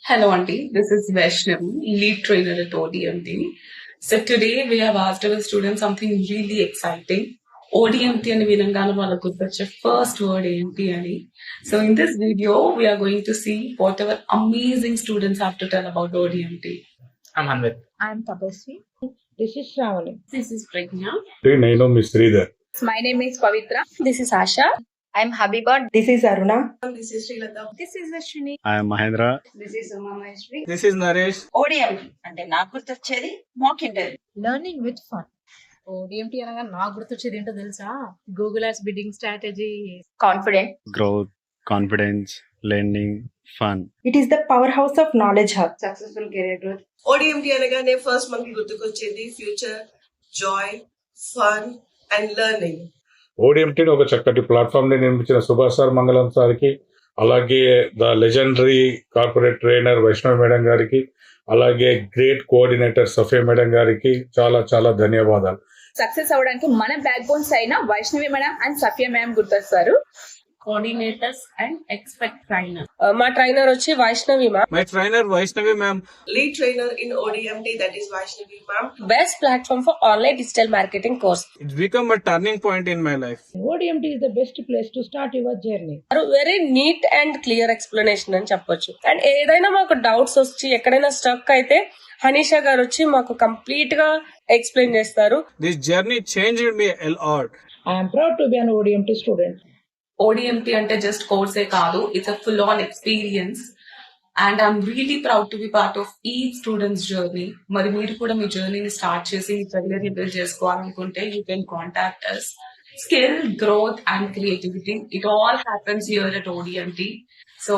Hello, Auntie. This is Vaishnavi, lead trainer at ODMT. So today we have asked our students something really exciting. ODMT అని వినంగానే వాళ్ళకు వచ్చే first word ఏంటి అని. So in this video, we are going to see what our amazing students have to tell about ODMT. I'm Hanvit. I'm Tapasvi. This is Shravani. This is Pragna. నేను మీ Sridhar. My name is Pavitra. This is Asha. I'm Habiba. This is Aruna. This is Srilata. This is Ashwini. I am Mahendra. This is Uma Maheshri. This is Naresh. ODM అంటే నాకు గుర్తొచ్చేది mock interview. Learning with fun. ODMT అనగా నాకు గుర్తొచ్చేది ఏంటో తెలుసా? Google ads bidding strategy. Confident. Growth, confidence, learning, fun. It is the powerhouse of knowledge hub. Successful career growth. ODMT అనగానే first మనకి గుర్తుకొచ్చేది future, joy, fun and learning. ఓడిఎంటీని ఒక చక్కటి ప్లాట్ఫామ్ ని నిర్మించిన సుభాష్ సార్ మంగళం సార్కి, అలాగే the legendary corporate trainer Vaishnavi madam గారికి, అలాగే గ్రేట్ కోఆర్డినేటర్ సఫియా మేడం గారికి చాలా చాలా ధన్యవాదాలు. సక్సెస్ అవడానికి మన బ్యాక్ బోన్స్ అయిన Vaishnavi madam and Safia ma'am గుర్తొస్తారు. Coordinators and expert trainer. మా ట్రైనర్ వచ్చి Vaishnavi ma'am. My trainer Vaishnavi ma'am. Lead trainer in ODMT that is Vaishnavi ma'am. Best platform for online digital marketing course. It's become a turning point in my life. ODMT is the best place to start your journey. Very neat and clear explanation అని చెప్పొచ్చు. And ఏదైనా మాకు doubts వచ్చి ఎక్కడైనా stuck అయితే హనీషా గారు వచ్చి మాకు కంప్లీట్ గా ఎక్స్ప్లెయిన్ చేస్తారు. This journey changed me a lot. I am proud to be an ODMT student. ODMT అంటే జస్ట్ కోర్సే కాదు, it's a full on experience and I'm really proud to be part of ఈ students journey. మరి మీరు కూడా మీ జర్నీని start చేసి మీ career ని build చేసుకోవాలనుకుంటే you can contact us. Skill, growth and creativity, it all happens here at ODMT. So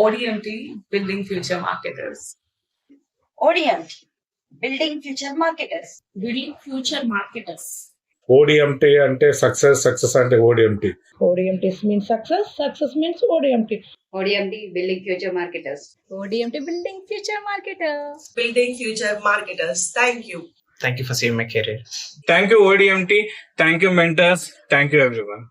ODMT, building future marketers. ODMT building future marketers. Building future marketers. ODMT అంటే success అంటే ODMT. ODMT means success. Success means ODMT. ODMT building future marketers. ODMT building future marketer. Building future marketers. Thank you. Thank you for saving my career. Thank you ODMT. Thank you mentors. Thank you everyone.